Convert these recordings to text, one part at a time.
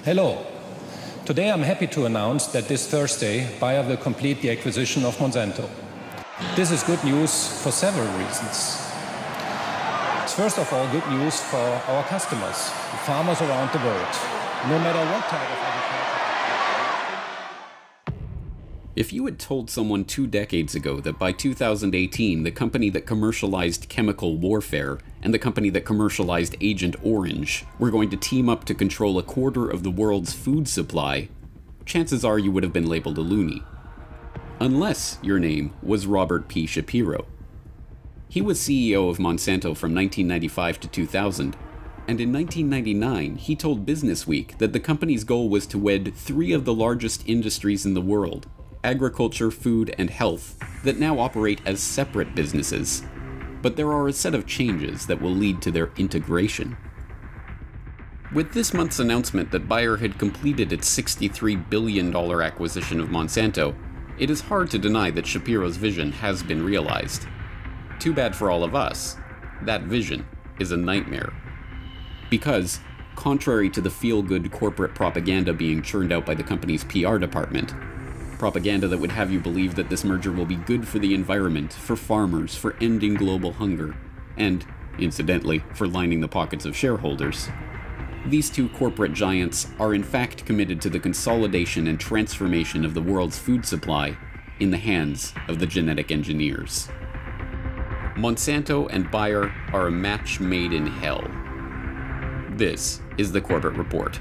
Hello. Today I'm happy to announce that this Thursday, Bayer will complete the acquisition of Monsanto. This is good news for several reasons. It's first of all good news for our customers, the farmers around the world, no matter what type of agriculture. If you had told someone 2 decades ago that by 2018 the company that commercialized chemical warfare and the company that commercialized Agent Orange were going to team up to control a quarter of the world's food supply, chances are you would have been labeled a loony. Unless your name was Robert P. Shapiro. He was CEO of Monsanto from 1995 to 2000, and in 1999 he told Businessweek that the company's goal was to wed 3 of the largest industries in the world, agriculture, food, and health, that now operate as separate businesses. But there are a set of changes that will lead to their integration. With this month's announcement that Bayer had completed its $63 billion acquisition of Monsanto, it is hard to deny that Shapiro's vision has been realized. Too bad for all of us, that vision is a nightmare. Because, contrary to the feel-good corporate propaganda being churned out by the company's PR department, propaganda that would have you believe that this merger will be good for the environment, for farmers, for ending global hunger, and, incidentally, for lining the pockets of shareholders. These 2 corporate giants are in fact committed to the consolidation and transformation of the world's food supply in the hands of the genetic engineers. Monsanto and Bayer are a match made in hell. This is the Corbett Report.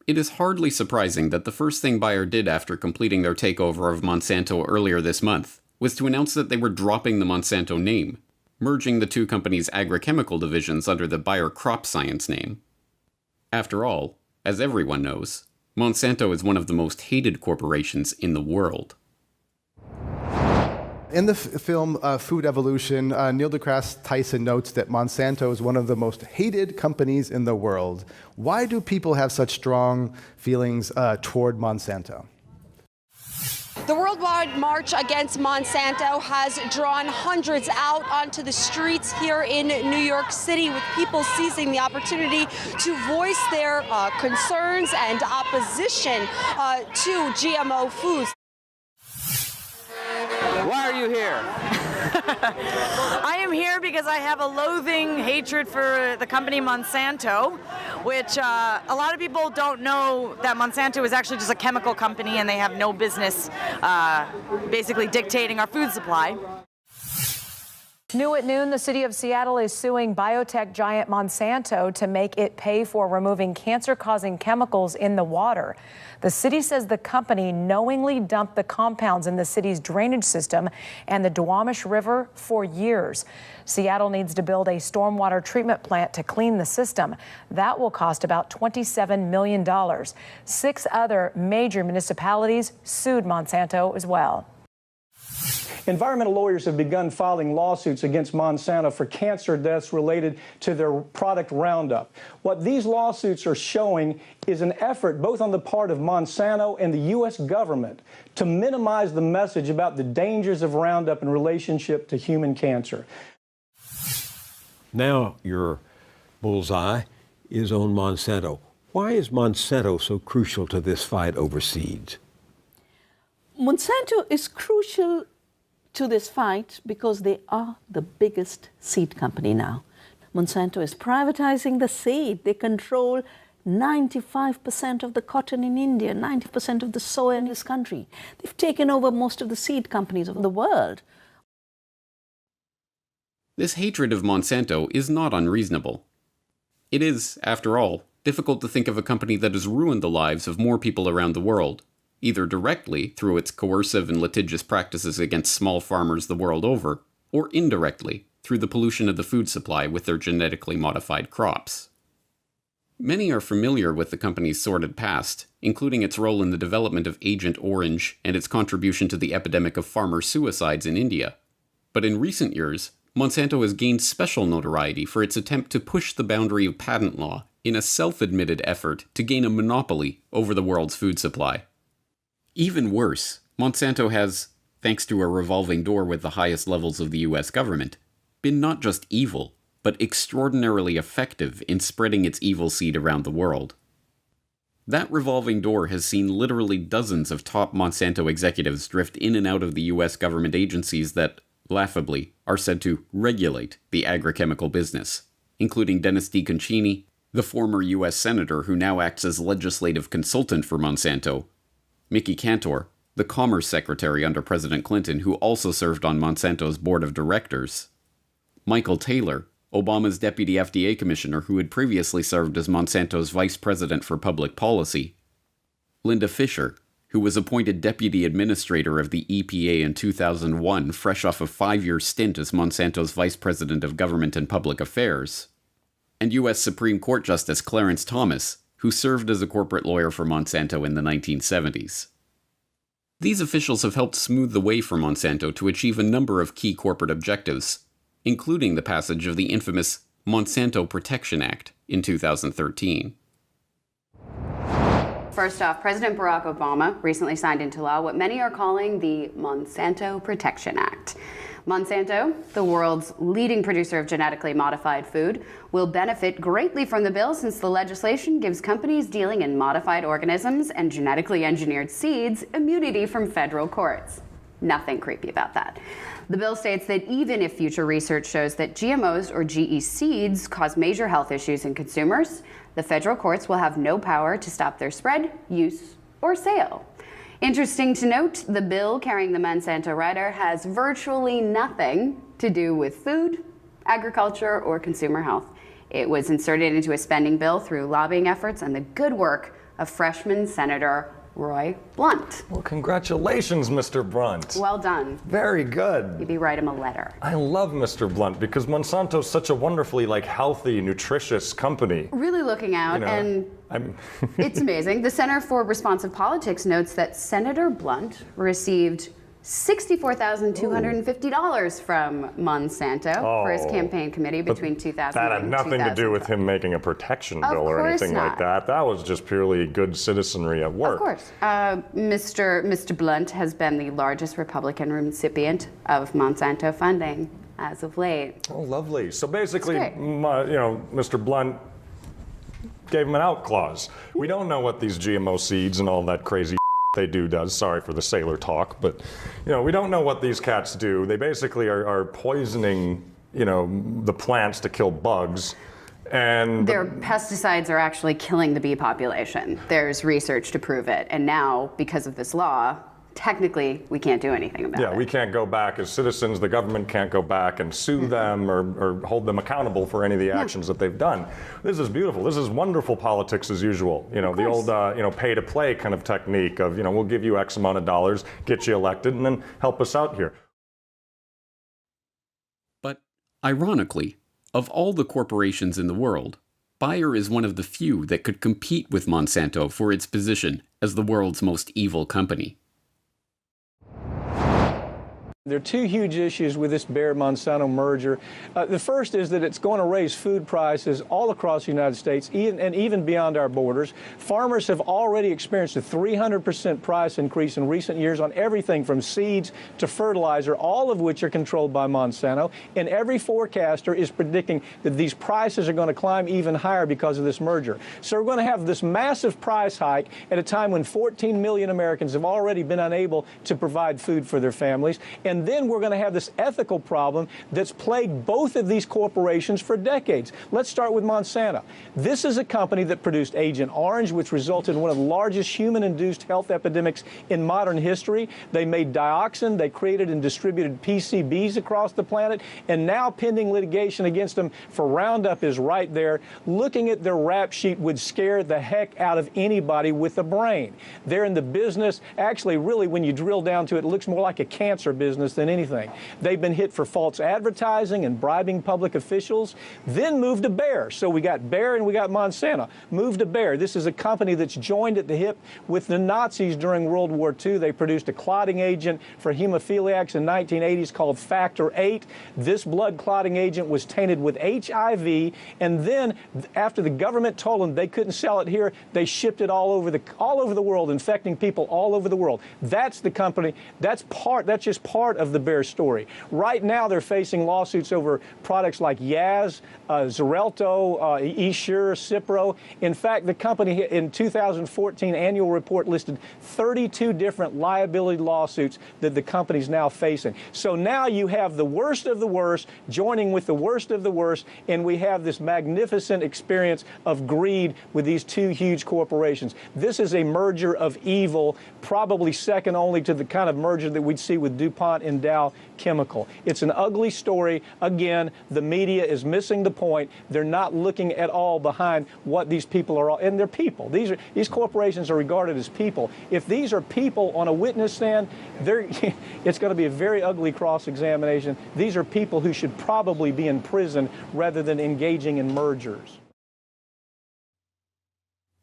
It is hardly surprising that the first thing Bayer did after completing their takeover of Monsanto earlier this month was to announce that they were dropping the Monsanto name, merging the 2 companies' agrochemical divisions under the Bayer Crop Science name. After all, as everyone knows, Monsanto is one of the most hated corporations in the world. In the film Food Evolution, Neil deGrasse Tyson notes that Monsanto is one of the most hated companies in the world. Why do people have such strong feelings toward Monsanto? The worldwide march against Monsanto has drawn hundreds out onto the streets here in New York City, with people seizing the opportunity to voice their concerns and opposition to GMO foods. Why are you here? I am here because I have a loathing hatred for the company Monsanto, which a lot of people don't know that Monsanto is actually just a chemical company and they have no business basically dictating our food supply. New at noon, the city of Seattle is suing biotech giant Monsanto to make it pay for removing cancer-causing chemicals in the water. The city says the company knowingly dumped the compounds in the city's drainage system and the Duwamish River for years. Seattle needs to build a stormwater treatment plant to clean the system. That will cost about $27 million. 6 other major municipalities sued Monsanto as well. Environmental lawyers have begun filing lawsuits against Monsanto for cancer deaths related to their product Roundup. What these lawsuits are showing is an effort both on the part of Monsanto and the U.S. government to minimize the message about the dangers of Roundup in relationship to human cancer. Now your bullseye is on Monsanto. Why is Monsanto so crucial to this fight over seeds? Monsanto is crucial to this fight because they are the biggest seed company now. Monsanto is privatizing the seed. They control 95% of the cotton in India, 90% of the soy in this country. They've taken over most of the seed companies of the world. This hatred of Monsanto is not unreasonable. It is, after all, difficult to think of a company that has ruined the lives of more people around the world, either directly through its coercive and litigious practices against small farmers the world over, or indirectly through the pollution of the food supply with their genetically modified crops. Many are familiar with the company's sordid past, including its role in the development of Agent Orange and its contribution to the epidemic of farmer suicides in India. But in recent years, Monsanto has gained special notoriety for its attempt to push the boundary of patent law in a self-admitted effort to gain a monopoly over the world's food supply. Even worse, Monsanto has, thanks to a revolving door with the highest levels of the US government, been not just evil, but extraordinarily effective in spreading its evil seed around the world. That revolving door has seen literally dozens of top Monsanto executives drift in and out of the US government agencies that, laughably, are said to regulate the agrochemical business, including Dennis DeConcini, the former US senator who now acts as legislative consultant for Monsanto, Mickey Cantor, the Commerce Secretary under President Clinton who also served on Monsanto's board of directors, Michael Taylor, Obama's deputy FDA commissioner who had previously served as Monsanto's vice president for public policy, Linda Fisher, who was appointed deputy administrator of the EPA in 2001, fresh off a 5-year stint as Monsanto's vice president of government and public affairs, and U.S. Supreme Court Justice Clarence Thomas, who served as a corporate lawyer for Monsanto in the 1970s. These officials have helped smooth the way for Monsanto to achieve a number of key corporate objectives, including the passage of the infamous Monsanto Protection Act in 2013. First off, President Barack Obama recently signed into law what many are calling the Monsanto Protection Act. Monsanto, the world's leading producer of genetically modified food, will benefit greatly from the bill since the legislation gives companies dealing in modified organisms and genetically engineered seeds immunity from federal courts. Nothing creepy about that. The bill states that even if future research shows that GMOs or GE seeds cause major health issues in consumers, the federal courts will have no power to stop their spread, use, or sale. Interesting to note, the bill carrying the Monsanto rider has virtually nothing to do with food, agriculture, or consumer health. It was inserted into a spending bill through lobbying efforts and the good work of freshman Senator Roy Blunt. Well, congratulations, Mr. Blunt. Well done. Very good. Maybe write him a letter. I love Mr. Blunt because Monsanto's such a wonderfully healthy, nutritious company. Really looking out, and it's amazing. The Center for Responsive Politics notes that Senator Blunt received $64,250 from Monsanto for his campaign committee between 2000 That had and nothing to do with 2012. him making a protection Of bill or course anything like not. that. That was just purely good citizenry at work. Of course. Mr. Blunt has been the largest Republican recipient of Monsanto funding as of late. Oh, lovely. So basically, That's great. Mr. Blunt gave him an out clause. We don't know what these GMO seeds and all that crazy they do does. Sorry for the sailor talk, but we don't know what these cats do. They basically are poisoning, the plants to kill bugs. And Their pesticides are actually killing the bee population. There's research to prove it. And now, because of this law, technically, we can't do anything about it. yeah, we can't go back as citizens. The government can't go back and sue them or hold them accountable for any of the actions that they've done. This is beautiful. This is wonderful politics as usual. The old pay to play kind of technique of we'll give you X amount of dollars, get you elected, and then help us out here. But, ironically, of all the corporations in the world, Bayer is one of the few that could compete with Monsanto for its position as the world's most evil company. There are two huge issues with this Bayer-Monsanto merger. The first is that it's going to raise food prices all across the United States and even beyond our borders. Farmers have already experienced a 300% price increase in recent years on everything from seeds to fertilizer, all of which are controlled by Monsanto. And every forecaster is predicting that these prices are going to climb even higher because of this merger. So we're going to have this massive price hike at a time when 14 million Americans have already been unable to provide food for their families. And then we're going to have this ethical problem that's plagued both of these corporations for decades. Let's start with Monsanto. This is a company that produced Agent Orange, which resulted in one of the largest human-induced health epidemics in modern history. They made dioxin. They created and distributed PCBs across the planet. And now pending litigation against them for Roundup is right there. Looking at their rap sheet would scare the heck out of anybody with a brain. They're in the business. Actually, really, when you drill down to it, it looks more like a cancer business than anything. They've been hit for false advertising and bribing public officials, then moved to Bayer. So we got Bayer and we got Monsanto. Moved to Bayer. This is a company that's joined at the hip with the Nazis during World War II. They produced a clotting agent for hemophiliacs in 1980s called Factor VIII. This blood clotting agent was tainted with HIV, and then after the government told them they couldn't sell it here, they shipped it all over the world, infecting people all over the world. That's the company. That's just part part of the Bayer story. Right now, they're facing lawsuits over products like Yaz, Xarelto, Essure, Cipro. In fact, the company in 2014 annual report listed 32 different liability lawsuits that the company's now facing. So now you have the worst of the worst joining with the worst of the worst, and we have this magnificent experience of greed with these two huge corporations. This is a merger of evil, probably second only to the kind of merger that we'd see with DuPont and Dow Chemical. It's an ugly story. Again, the media is missing the point. They're not looking at all behind what these people are, and they're people. These corporations are regarded as people. If these are people on a witness stand, it's going to be a very ugly cross-examination. These are people who should probably be in prison rather than engaging in mergers.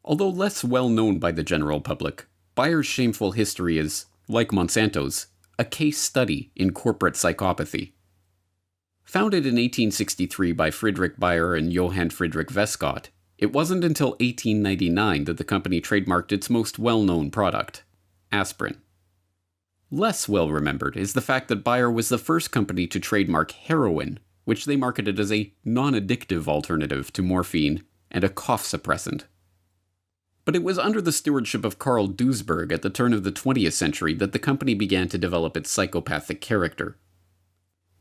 Although less well known by the general public, Bayer's shameful history is, like Monsanto's, a case study in corporate psychopathy. Founded in 1863 by Friedrich Bayer and Johann Friedrich Westcott, it wasn't until 1899 that the company trademarked its most well-known product, aspirin. Less well remembered is the fact that Bayer was the first company to trademark heroin, which they marketed as a non-addictive alternative to morphine and a cough suppressant. But it was under the stewardship of Karl Duisberg at the turn of the 20th century that the company began to develop its psychopathic character.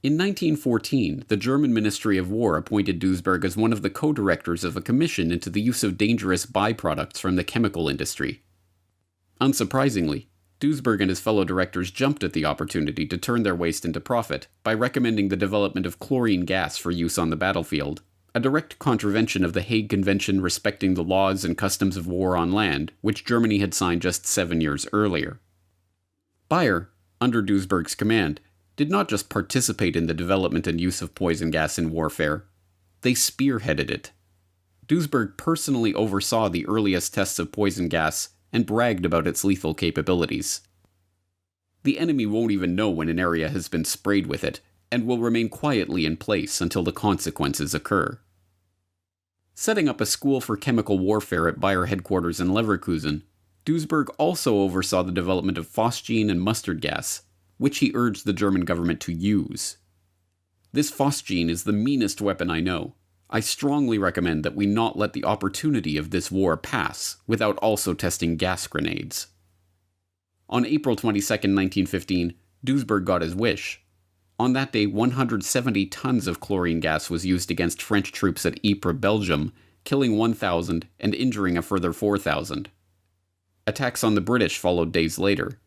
In 1914, the German Ministry of War appointed Duisberg as one of the co-directors of a commission into the use of dangerous byproducts from the chemical industry. Unsurprisingly, Duisberg and his fellow directors jumped at the opportunity to turn their waste into profit by recommending the development of chlorine gas for use on the battlefield, a direct contravention of the Hague Convention respecting the laws and customs of war on land, which Germany had signed just 7 years earlier. Bayer, under Duisberg's command, did not just participate in the development and use of poison gas in warfare, they spearheaded it. Duisberg personally oversaw the earliest tests of poison gas and bragged about its lethal capabilities. The enemy won't even know when an area has been sprayed with it, and will remain quietly in place until the consequences occur. Setting up a school for chemical warfare at Bayer headquarters in Leverkusen, Duisberg also oversaw the development of phosgene and mustard gas, which he urged the German government to use. This phosgene is the meanest weapon I know. I strongly recommend that we not let the opportunity of this war pass without also testing gas grenades. On April 22, 1915, Duisberg got his wish. On that day, 170 tons of chlorine gas was used against French troops at Ypres, Belgium, killing 1,000 and injuring a further 4,000. Attacks on the British followed days later.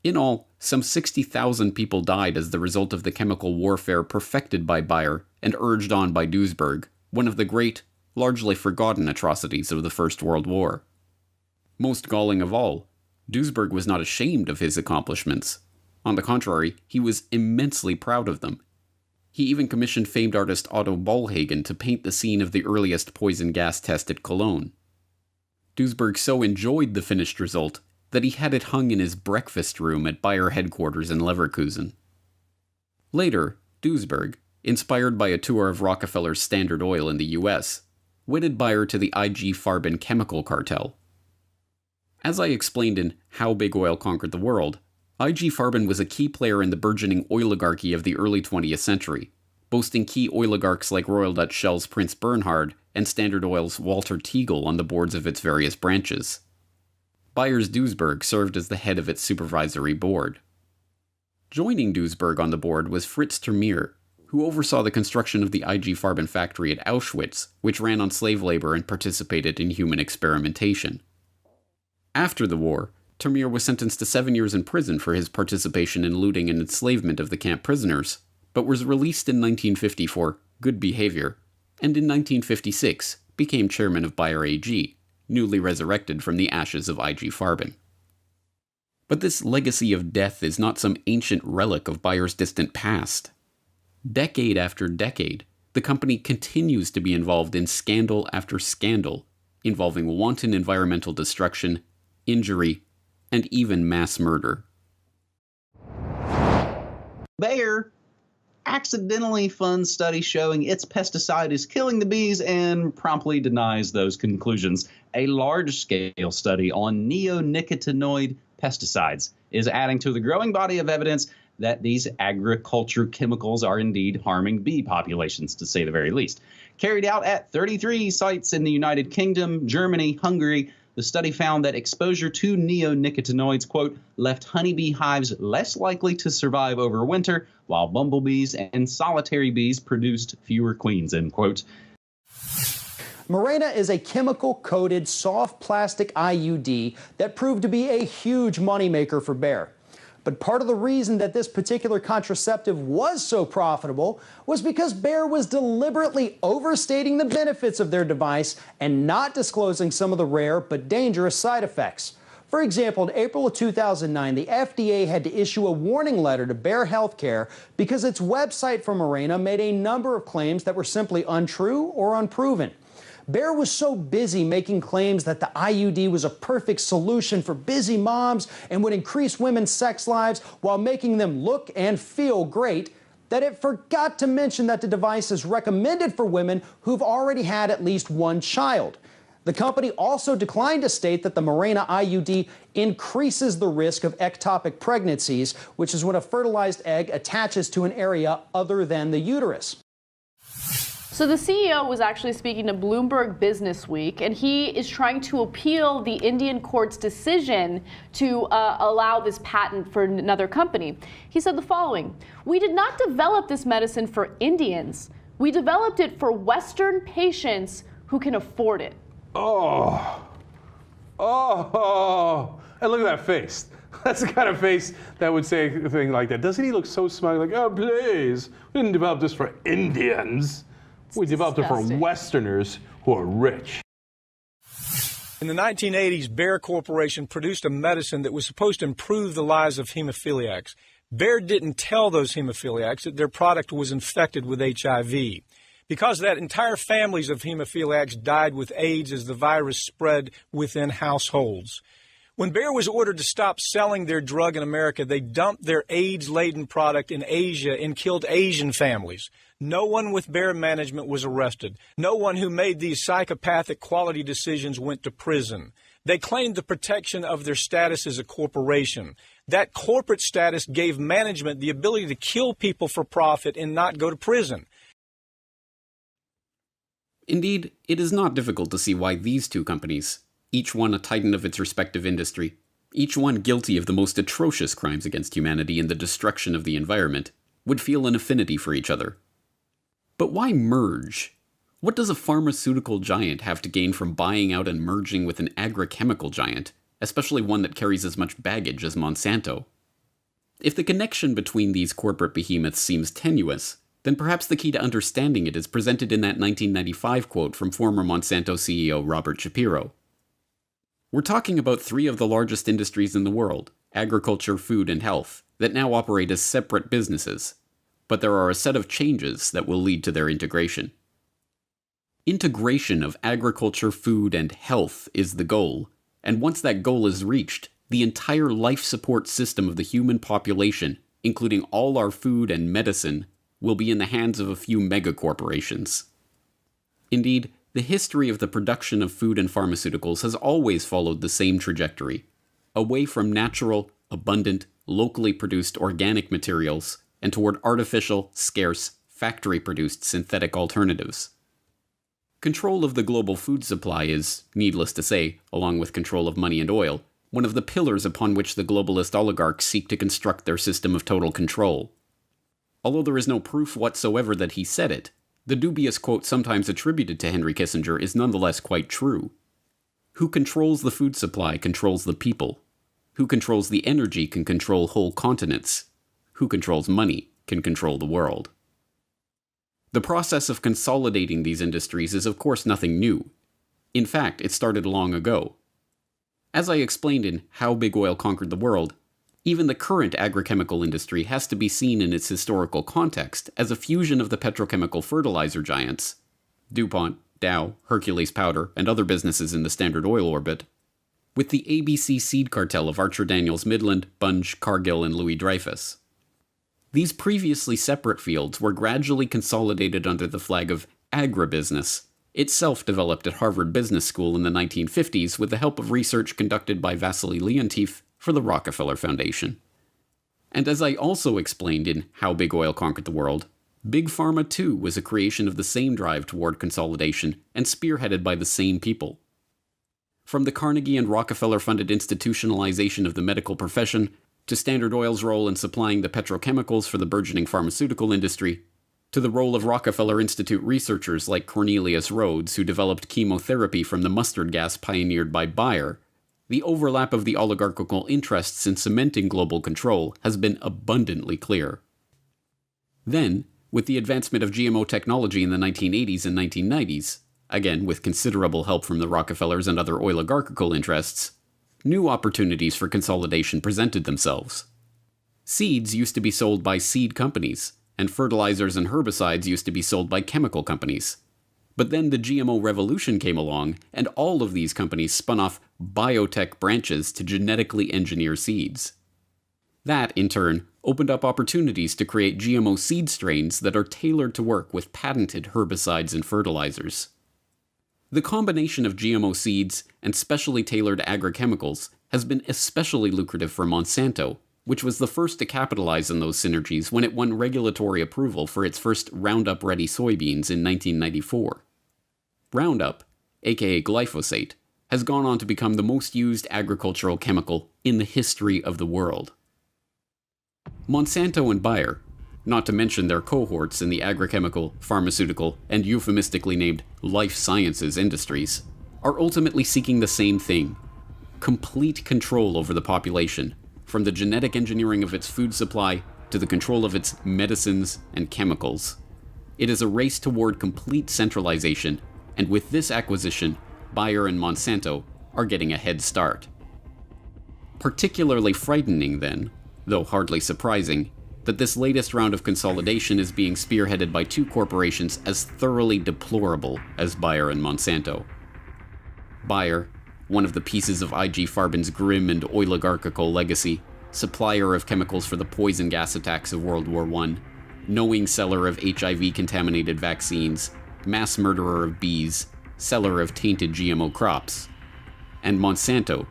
In all, some 60,000 people died as the result of the chemical warfare perfected by Bayer and urged on by Duisberg, one of the great, largely forgotten atrocities of the First World War. Most galling of all, Duisberg was not ashamed of his accomplishments. On the contrary, he was immensely proud of them. He even commissioned famed artist Otto Bollhagen to paint the scene of the earliest poison gas test at Cologne. Duisberg so enjoyed the finished result that he had it hung in his breakfast room at Bayer headquarters in Leverkusen. Later, Duisberg, inspired by a tour of Rockefeller's Standard Oil in the US, wedded Bayer to the IG Farben chemical cartel. As I explained in How Big Oil Conquered the World, IG Farben was a key player in the burgeoning oligarchy of the early 20th century, boasting key oligarchs like Royal Dutch Shell's Prince Bernhard and Standard Oil's Walter Teagle on the boards of its various branches. Bayer's Duisberg served as the head of its supervisory board. Joining Duisberg on the board was Fritz Termeer, who oversaw the construction of the IG Farben factory at Auschwitz, which ran on slave labor and participated in human experimentation. After the war, Termeer was sentenced to 7 years in prison for his participation in looting and enslavement of the camp prisoners, but was released in 1950 for good behavior, and in 1956 became chairman of Bayer AG, newly resurrected from the ashes of IG Farben. But this legacy of death is not some ancient relic of Bayer's distant past. Decade after decade, the company continues to be involved in scandal after scandal, involving wanton environmental destruction, injury, and even mass murder. Bayer accidentally funds studies showing its pesticide is killing the bees and promptly denies those conclusions. A large-scale study on neonicotinoid pesticides is adding to the growing body of evidence that these agriculture chemicals are indeed harming bee populations, to say the very least. Carried out at 33 sites in the United Kingdom, Germany, Hungary, the study found that exposure to neonicotinoids, quote, left honeybee hives less likely to survive over winter, while bumblebees and solitary bees produced fewer queens, end quote. Mirena is a chemical-coated soft plastic IUD that proved to be a huge moneymaker for Bayer. But part of the reason that this particular contraceptive was so profitable was because Bayer was deliberately overstating the benefits of their device and not disclosing some of the rare but dangerous side effects. For example, in April of 2009, the FDA had to issue a warning letter to Bayer Healthcare because its website for Mirena made a number of claims that were simply untrue or unproven. Bayer was so busy making claims that the IUD was a perfect solution for busy moms and would increase women's sex lives while making them look and feel great that it forgot to mention that the device is recommended for women who've already had at least one child. The company also declined to state that the Mirena IUD increases the risk of ectopic pregnancies, which is when a fertilized egg attaches to an area other than the uterus. So the CEO was actually speaking to Bloomberg Business Week, and he is trying to appeal the Indian court's decision to allow this patent for another company. He said the following: "We did not develop this medicine for Indians. We developed it for Western patients who can afford it." Oh, and look at that face. That's the kind of face that would say a thing like that. Doesn't he look so smug? Like, oh, please, we didn't develop this for Indians. We developed it for Westerners who are rich. In the 1980s, Bayer Corporation produced a medicine that was supposed to improve the lives of hemophiliacs. Bayer didn't tell those hemophiliacs that their product was infected with HIV. Because of that, entire families of hemophiliacs died with AIDS as the virus spread within households. When Bayer was ordered to stop selling their drug in America, they dumped their AIDS-laden product in Asia and killed Asian families. No one with Bayer management was arrested. No one who made these psychopathic quality decisions went to prison. They claimed the protection of their status as a corporation. That corporate status gave management the ability to kill people for profit and not go to prison. Indeed, it is not difficult to see why these two companies, each one a titan of its respective industry, each one guilty of the most atrocious crimes against humanity and the destruction of the environment, would feel an affinity for each other. But why merge? What does a pharmaceutical giant have to gain from buying out and merging with an agrochemical giant, especially one that carries as much baggage as Monsanto? If the connection between these corporate behemoths seems tenuous, then perhaps the key to understanding it is presented in that 1995 quote from former Monsanto CEO Robert Shapiro. We're talking about three of the largest industries in the world, agriculture, food, and health, that now operate as separate businesses. But there are a set of changes that will lead to their integration. Integration of agriculture, food, and health is the goal, and once that goal is reached, the entire life support system of the human population, including all our food and medicine, will be in the hands of a few megacorporations. Indeed, the history of the production of food and pharmaceuticals has always followed the same trajectory, away from natural, abundant, locally produced organic materials, and toward artificial, scarce, factory-produced synthetic alternatives. Control of the global food supply is, needless to say, along with control of money and oil, one of the pillars upon which the globalist oligarchs seek to construct their system of total control. Although there is no proof whatsoever that he said it, the dubious quote sometimes attributed to Henry Kissinger is nonetheless quite true. Who controls the food supply controls the people. Who controls the energy can control whole continents. Who controls money can control the world. The process of consolidating these industries is of course nothing new. In fact, it started long ago. As I explained in How Big Oil Conquered the World, even the current agrochemical industry has to be seen in its historical context as a fusion of the petrochemical fertilizer giants, DuPont, Dow, Hercules Powder, and other businesses in the Standard Oil orbit, with the ABC seed cartel of Archer Daniels Midland, Bunge, Cargill, and Louis Dreyfus. These previously separate fields were gradually consolidated under the flag of agribusiness, itself developed at Harvard Business School in the 1950s with the help of research conducted by Vasily Leontief for the Rockefeller Foundation. And as I also explained in How Big Oil Conquered the World, Big Pharma too was a creation of the same drive toward consolidation and spearheaded by the same people. From the Carnegie and Rockefeller-funded institutionalization of the medical profession, to Standard Oil's role in supplying the petrochemicals for the burgeoning pharmaceutical industry, to the role of Rockefeller Institute researchers like Cornelius Rhodes, who developed chemotherapy from the mustard gas pioneered by Bayer, the overlap of the oligarchical interests in cementing global control has been abundantly clear. Then, with the advancement of GMO technology in the 1980s and 1990s, again with considerable help from the Rockefellers and other oligarchical interests, new opportunities for consolidation presented themselves. Seeds used to be sold by seed companies, and fertilizers and herbicides used to be sold by chemical companies. But then the GMO revolution came along, and all of these companies spun off biotech branches to genetically engineer seeds. That, in turn, opened up opportunities to create GMO seed strains that are tailored to work with patented herbicides and fertilizers. The combination of GMO seeds and specially tailored agrochemicals has been especially lucrative for Monsanto, which was the first to capitalize on those synergies when it won regulatory approval for its first Roundup-ready soybeans in 1994. Roundup, aka glyphosate, has gone on to become the most used agricultural chemical in the history of the world. Monsanto and Bayer, not to mention their cohorts in the agrochemical, pharmaceutical, and euphemistically named life sciences industries, are ultimately seeking the same thing: complete control over the population, from the genetic engineering of its food supply to the control of its medicines and chemicals. It is a race toward complete centralization, and with this acquisition, Bayer and Monsanto are getting a head start. Particularly frightening, then, though hardly surprising, that this latest round of consolidation is being spearheaded by two corporations as thoroughly deplorable as Bayer and Monsanto. Bayer, one of the pieces of IG Farben's grim and oligarchical legacy, supplier of chemicals for the poison gas attacks of World War I, knowing seller of HIV-contaminated vaccines, mass murderer of bees, seller of tainted GMO crops. And Monsanto,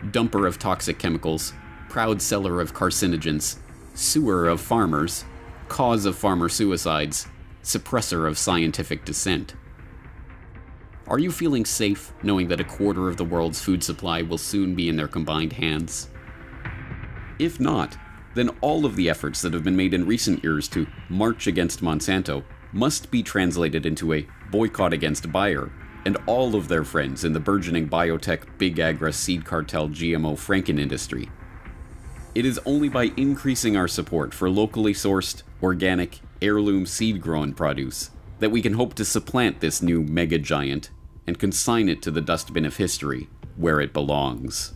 dumper of toxic chemicals, proud seller of carcinogens, suer of farmers, cause of farmer suicides, suppressor of scientific dissent. Are you feeling safe knowing that a quarter of the world's food supply will soon be in their combined hands? If not, then all of the efforts that have been made in recent years to march against Monsanto must be translated into a boycott against Bayer and all of their friends in the burgeoning biotech, big agri, seed cartel, GMO Franken industry. It is only by increasing our support for locally sourced, organic, heirloom seed-grown produce that we can hope to supplant this new mega giant and consign it to the dustbin of history where it belongs.